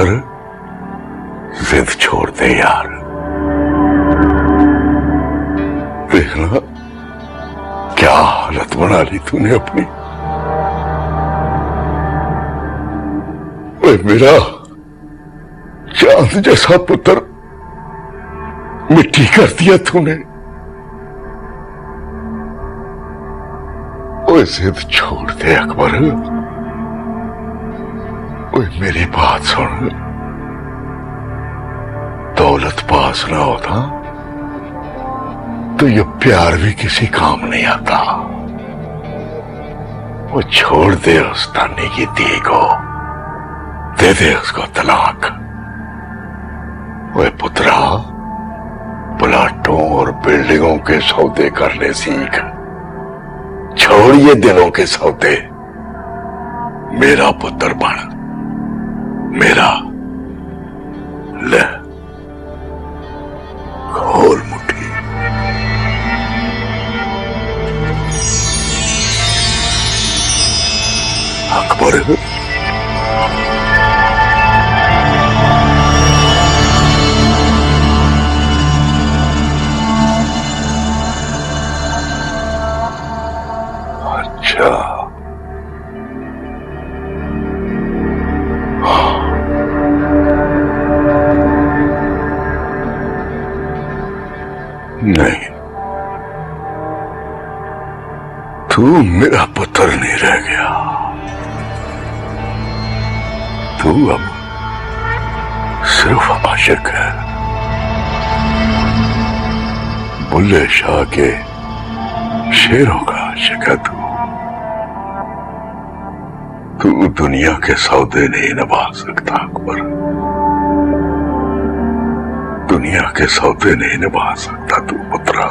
पुत्र जिद छोड़ दे यार। देखना क्या हालत बना ली तूने अपनी। ओए मेरा चांद जैसा पुत्र मिट्टी कर दिया तूने। ओए जिद छोड़ दे अकबर। ओए मेरी बात सुन, दौलत पास ना होता तो ये प्यार भी किसी काम नहीं आता। वो छोड़ दे उस नानी की धी को, दे दे उसको तलाक। ओए पुत्रा, प्लाटों और बिल्डिंगों के सौदे करने सीख, छोड़ ये दिलों के सौदे। मेरा पुत्र बन, मेरा। ले खोल मुट्ठी। अकबर अच्छा, नहीं, तू मेरा पुत्र नहीं रह गया। तू अब सिर्फ आशिक है। बुल्ले शाह के शेरों का आशिक है तू। तू दुनिया के सौदे नहीं निभा सकता अकबर। दुनिया के सौदे नहीं निभा सकता तू पुत्रा।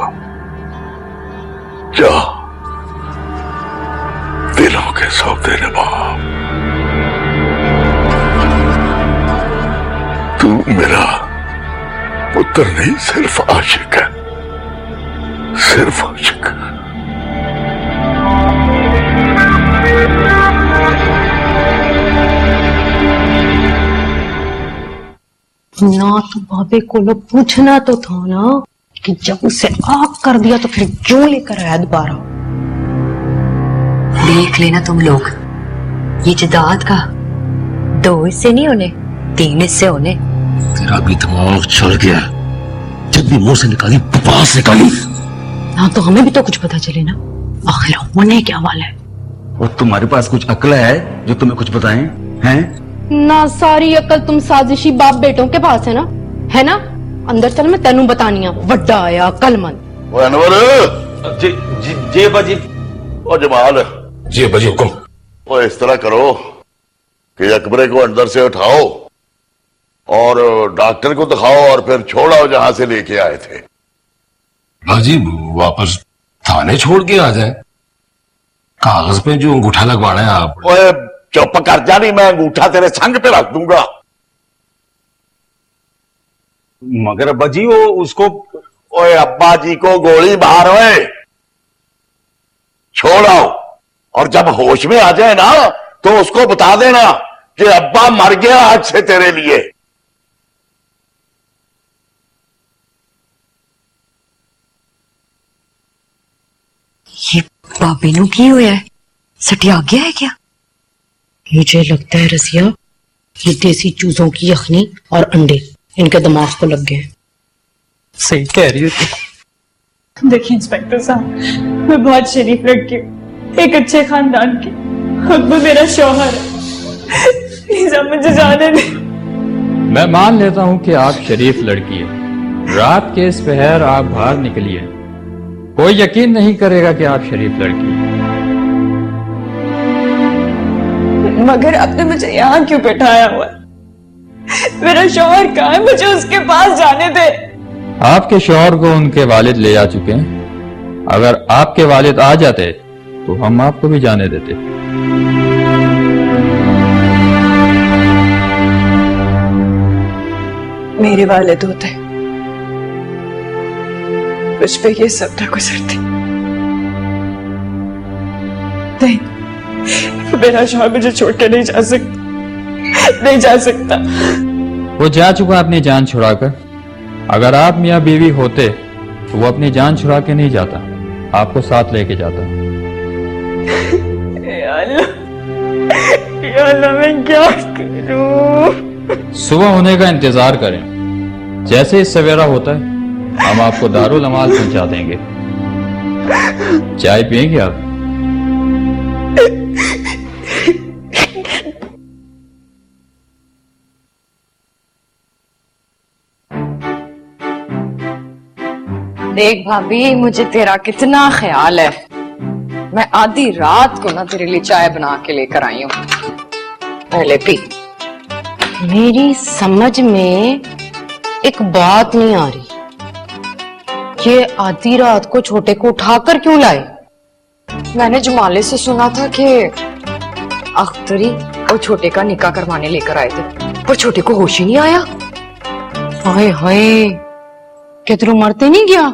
जा दिलों के सौदे निभा। तू मेरा पुत्र नहीं, सिर्फ आशिक है, सिर्फ आशिक। ना तो बाबे को लोग पूछना तो था ना कि जब उसे आग कर दिया तो फिर क्यों लेकर आया दोबारा। देख लेना तुम लोग, ये जदाद का 2 हिस्से नहीं होने, 3 हिस्से होने। तेरा भी दिमाग चल गया। जब भी मुंह से निकाली बकवास निकाली। ना तो हमें भी तो कुछ पता चले ना, आखिर होने क्या वाला है। और तुम्हारे पास कुछ अक्ल है जो तुम्हें कुछ बताएं हैं? ना सारी अकल तुम साजिशी बाप बेटों के पास है ना, है ना। अंदर चल, मैं तेनू बतानी वड्डा आया अकलमंद। ओए अनवर। जी जी जी बाजी। ओ जमाल। जी बाजी हुक्म। वो इस तरह करो कि अकबरे को अंदर से उठाओ और डॉक्टर को दिखाओ और फिर छोड़ आओ जहां से लेके आए थे। बाजी वापस थाने छोड़ के आ जाए। कागज पे जो अंगूठा लगवाना है आप। ओए चुप कर जा, नहीं मैं अंगूठा तेरे संग पे रख दूंगा। मगर अब्बा जी वो उसको। ओए अब्बा जी को गोली मार, ओए छोड़ आओ और जब होश में आ जाए ना तो उसको बता देना कि अब्बा मर गया आज से तेरे लिए। ये बाबे नू की हुआ है? सटिया गया है क्या? मुझे लगता है रसिया, ये देसी चूजों की यखनी और अंडे इनके दिमाग को लग गए हैं। सही कह रही हो तुम। देखिए इंस्पेक्टर साहब, मैं बहुत शरीफ लड़की हूँ, एक अच्छे खानदान की। वो मेरा शौहर है, प्लीज आप मुझे जाने दें। मैं मान लेता हूँ कि आप शरीफ लड़की है। रात के इस पहर आप बाहर निकली है, कोई यकीन नहीं करेगा कि आप शरीफ लड़की है। मगर आपने मुझे यहाँ क्यों बैठाया हुआ है? मेरा शौहर कहाँ है? मुझे उसके पास जाने दे। आपके शौहर को उनके वालिद ले आ चुके हैं। अगर आपके वालिद आ जाते तो हम आपको भी जाने देते। मेरे वालिद होते मुझ पे ये सब ना गुजरती। नहीं, मेरा शौहर मुझे छोड़ के नहीं जा सकता। नहीं जा सकता। वो जा चुका अपनी जान छुड़ाकर। अगर आप मियाँ बीवी होते तो वो अपनी जान छुड़ा के नहीं जाता, आपको साथ लेके जाता। या अल्लाह मैं क्या करूं? सुबह होने का इंतजार करें, जैसे ही सवेरा होता है हम आपको दारुल अमाल पहुंचा देंगे। चाय पिएंगे आप? देख भाभी, मुझे तेरा कितना ख्याल है। मैं आधी रात को ना तेरे लिए चाय बना के लेकर आई हूँ, पहले पी। मेरी समझ में एक बात नहीं आ रही, ये आधी रात को छोटे को उठाकर क्यों लाए? मैंने जुमाले से सुना था कि अख्तरी और छोटे का निकाह करवाने लेकर आए थे, पर छोटे को होश ही नहीं आया। हाय हाय, क्या तेरू मरते नहीं गया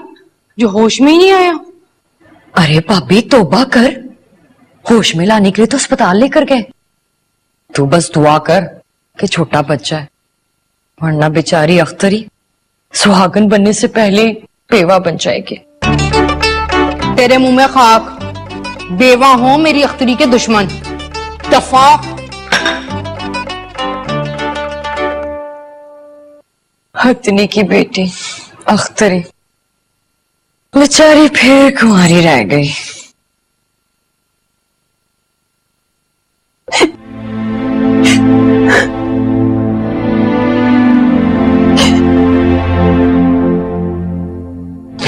जो होश में ही नहीं आया? अरे भाभी तौबा कर, होश में लाने के लिए तो अस्पताल लेकर गए। तू बस दुआ कर कि छोटा बच्चा है, वरना बेचारी अख्तरी सुहागन बनने से पहले बेवा बन जाएगी। तेरे मुंह में खाक, बेवा हो मेरी अख्तरी के दुश्मन। दफा। हथनी की बेटी अख्तरी बेचारी फिर कुंवारी रह गई।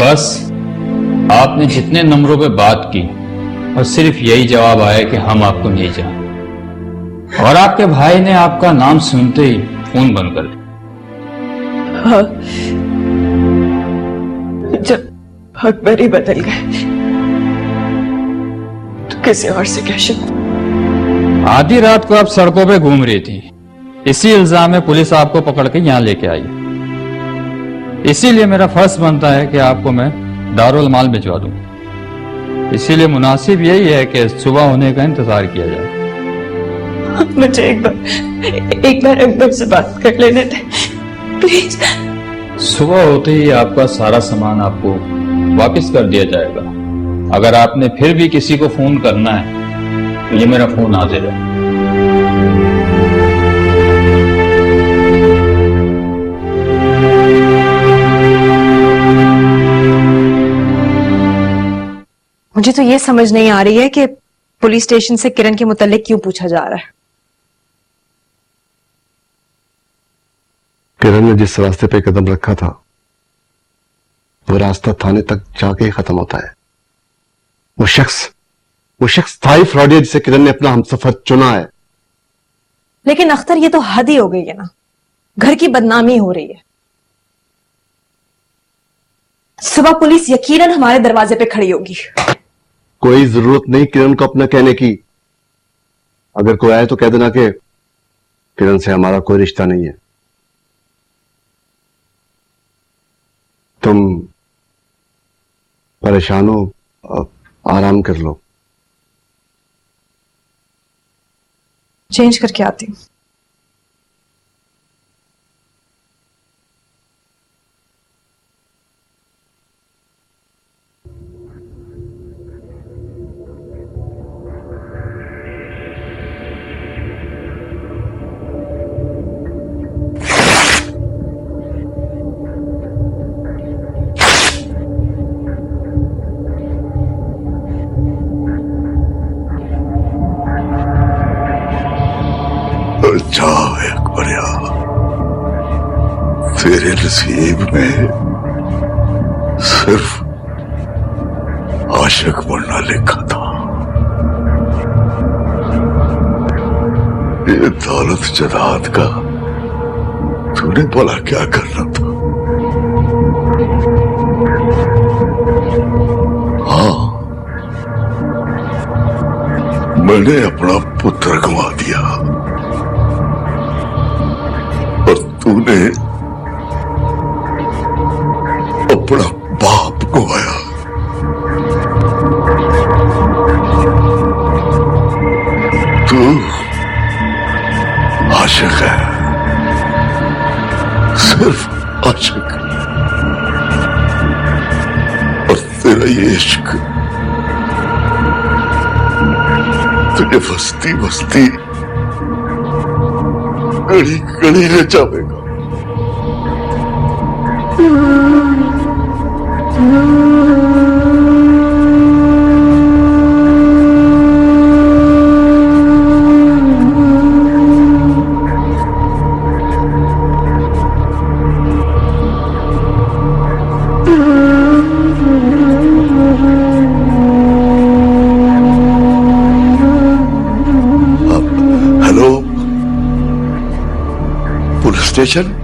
बस आपने जितने नंबरों पे बात की और सिर्फ यही जवाब आया कि हम आपको नहीं जानते, और आपके भाई ने आपका नाम सुनते ही फोन बंद कर दिया। हाँ, जब अकबर ही बदल गए तो किसी और से क्या शिकायत? आधी रात को आप सड़कों पे घूम रही थी, इसी इल्जाम में पुलिस आपको पकड़ के यहां लेके आई। इसीलिए मेरा फर्ज बनता है कि आपको मैं दारुल माल भिजवा दूं। इसीलिए मुनासिब यही है कि सुबह होने का इंतजार किया जाए। मुझे एक बार अकबर से बात कर लेने दे प्लीज। सुबह होते ही आपका सारा सामान आपको वापस कर दिया जाएगा। अगर आपने फिर भी किसी को फोन करना है तो ये मेरा फोन हाजिर है। मुझे तो ये समझ नहीं आ रही है कि पुलिस स्टेशन से किरण के मुतालिक क्यों पूछा जा रहा है। किरण ने जिस रास्ते पे कदम रखा था वो रास्ता थाने तक जाके ही खत्म होता है। वो शख्स स्थायी फ्रॉड है जिसे किरण ने अपना हमसफर चुना है। लेकिन अख्तर ये तो हद ही हो गई है ना, घर की बदनामी हो रही है। सुबह पुलिस यकीनन हमारे दरवाजे पे खड़ी होगी। कोई जरूरत नहीं किरण को अपना कहने की। अगर कोई आए तो कह देना कि किरण से हमारा कोई रिश्ता नहीं है। तुम परेशान हो, आराम कर लो। चेंज करके आती हूँ। जाओ अकबरिया, तेरे नसीब में सिर्फ आशिक बनना लिखा था। ये दौलत जदाद का तूने भला क्या करना था? हाँ, मैंने अपना पुत्र गंवा दिया और तूने अपना बाप गंवाया। तू आशिक है तुझे बस्ती बस्ती गड़ी गड़ी नचावेगा। Hello, police station?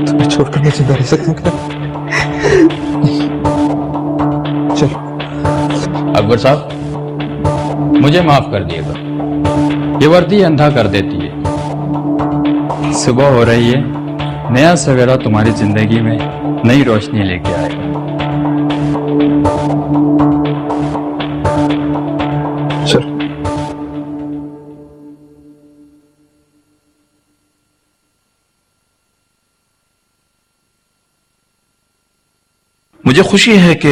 तुम्हें छोड़कर मैं जिंदा रह सकता हूँ क्या? चलो। अकबर साहब, मुझे माफ कर दिएगा। ये वर्दी अंधा कर देती है। सुबह हो रही है, नया सवेरा तुम्हारी जिंदगी में नई रोशनी लेके आएगा। चलो। मुझे खुशी है कि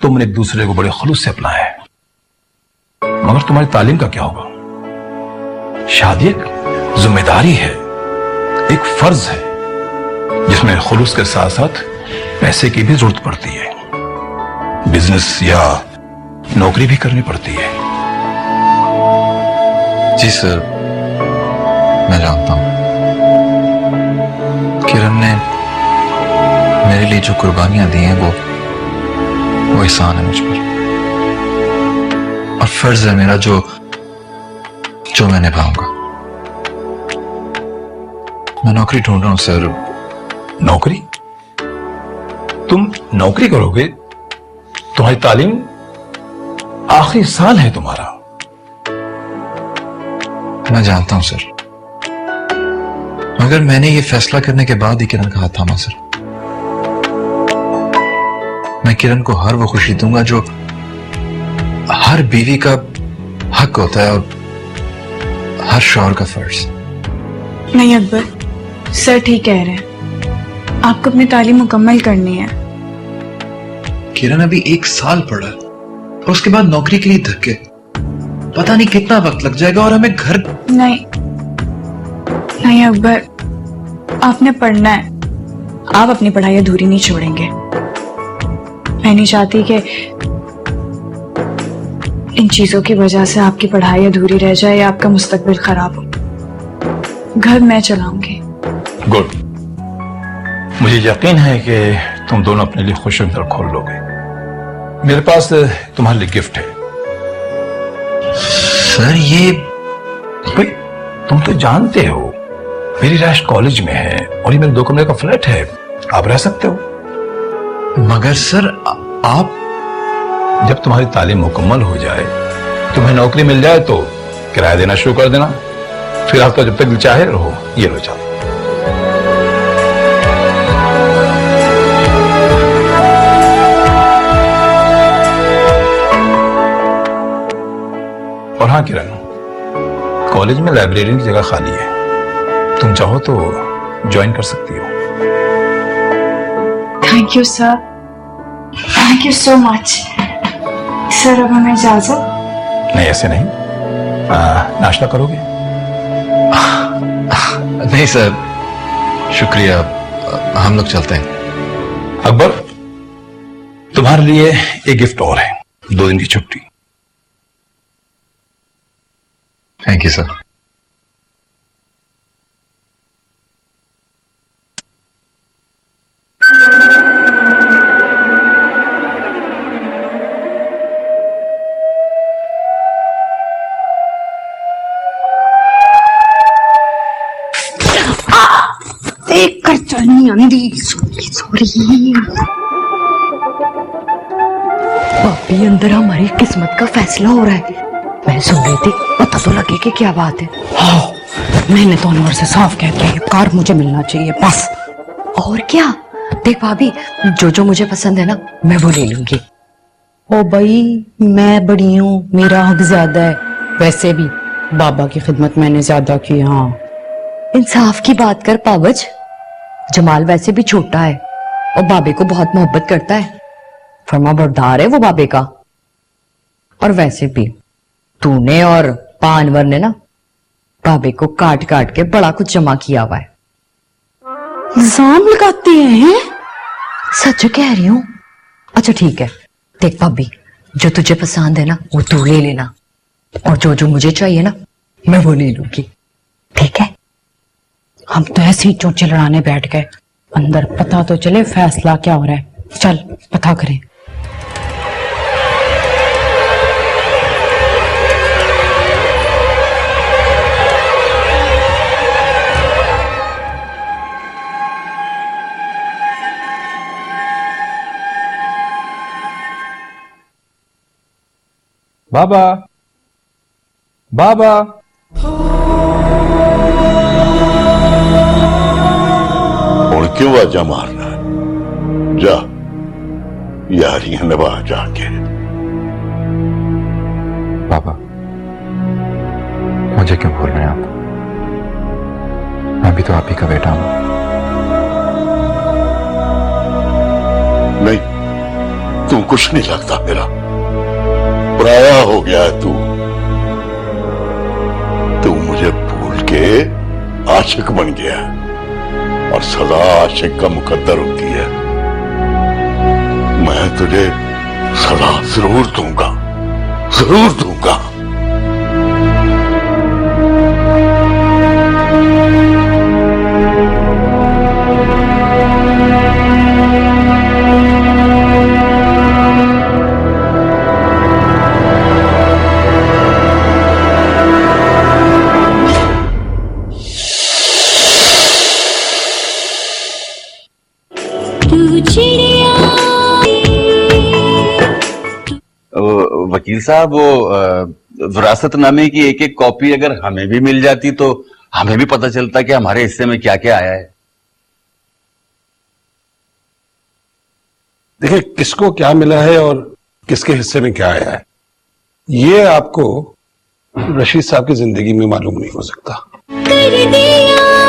तुमने एक दूसरे को बड़े खुलूस से अपनाया है, मगर तुम्हारी तालीम का क्या होगा? शादी एक जिम्मेदारी है, एक फर्ज है जिसमें खुलूस के साथ साथ पैसे की भी जरूरत पड़ती है, बिजनेस या नौकरी भी करनी पड़ती है। जी सर, मैं जानता हूं। किरण ने मेरे लिए जो कुर्बानियां दी हैं वो एहसान है मुझ पर, और फर्ज है मेरा जो मैं निभाऊंगा। मैं नौकरी ढूंढ रहा हूं सर। नौकरी? तुम नौकरी करोगे? तुम्हारी तालीम आखिरी साल है तुम्हारा। मैं जानता हूं सर, मगर मैंने ये फैसला करने के बाद ही किरण का हाथ थामा सर। मैं किरण को हर वो खुशी दूंगा जो हर बीवी का हक होता है और हर शौहर का फर्ज। नहीं अकबर, सर ठीक कह रहे हैं, आपको अपनी तालीम मुकम्मल करनी है। किरण अभी 1 साल पढ़ा है और उसके बाद नौकरी के लिए धक्के, पता नहीं कितना वक्त लग जाएगा, और हमें घर। नहीं नहीं अकबर, आपने पढ़ना है। आप अपनी पढ़ाई अधूरी नहीं छोड़ेंगे। मैं नहीं चाहती कि इन चीजों की वजह से आपकी पढ़ाई अधूरी रह जाए या आपका मुस्तकबिल खराब हो। घर मैं चलाऊंगी। गुड। मुझे यकीन है कि तुम दोनों अपने लिए खुशियों की तरफ खोल लोगे। मेरे पास तुम्हारे लिए गिफ्ट है। सर ये भाई, तुम तो जानते हो मेरी राइश कॉलेज में है और ये मेरे 2 कमरे का फ्लैट है, आप रह सकते हो। मगर सर आप, जब तुम्हारी तालीम मुकम्मल हो जाए, तुम्हें नौकरी मिल जाए तो किराया देना शुरू कर देना, फिर आप तो जब तक चाहे रहो। ये लो जाओ। और हाँ किरण, कॉलेज में लाइब्रेरी की जगह खाली है, तुम चाहो तो ज्वाइन कर सकती हो। Thank you sir, thank you so much sir. अब हमें इजाजत? नहीं, ऐसे नहीं। नाश्ता करोगे? नहीं सर, शुक्रिया, हम लोग चलते हैं। अकबर, तुम्हारे लिए एक गिफ्ट और है, 2 दिन की छुट्टी। Thank you sir. देख कर चलनी आंधी। सॉरी भाभी, अंदर हमारी किस्मत का फैसला हो रहा है। मैं सुन रही थी, पता तो लगे कि क्या बात है। हाँ, मैंने तो अनवर से साफ कह दिया, ये कार मुझे मिलना चाहिए बस। और क्या? देख भाभी, जो मुझे पसंद है ना, मैं वो ले लूंगी। ओ भाई, मैं बड़ी हूँ, मेरा हक ज्यादा है। वैसे भी बाबा की खिदमत मैंने ज्यादा की। हाँ, इंसाफ की बात कर पावज। जमाल वैसे भी छोटा है और बाबे को बहुत मोहब्बत करता है। फर्मा बरदार है वो बाबे का। और वैसे भी तूने और पानवर ने ना बाबे को काट काट के बड़ा कुछ जमा किया हुआ है। इल्जाम लगाते हैं। सच कह रही हूं। अच्छा ठीक है, देख भाभी, जो तुझे पसंद है ना वो तू ले लेना, और जो मुझे चाहिए ना मैं वो ले लूंगी, ठीक है? हम तो ऐसे ही चोचे लड़ाने बैठ गए, अंदर पता तो चले फैसला क्या हो रहा है। चल पता करें। बाबा, बाबा, और क्यों आजा मारना है? जा, यारियां निभा जाके। बाबा, मुझे क्यों भूल रहे हैं आप? मैं भी तो आप ही का बेटा हूं। नहीं, तू कुछ नहीं लगता मेरा, पराया हो गया है तू। तू मुझे भूल के आशिक बन गया, और सदा आशिक का मुकद्दर होती है। मैं तुझे सदा जरूर दूंगा, जरूर दूंगा। वकील साहब, वो विरासतनामे की एक एक कॉपी अगर हमें भी मिल जाती तो हमें भी पता चलता कि हमारे हिस्से में क्या क्या आया है। देखिए, किसको क्या मिला है और किसके हिस्से में क्या आया है, ये आपको रशीद साहब की जिंदगी में मालूम नहीं हो सकता। कर दिया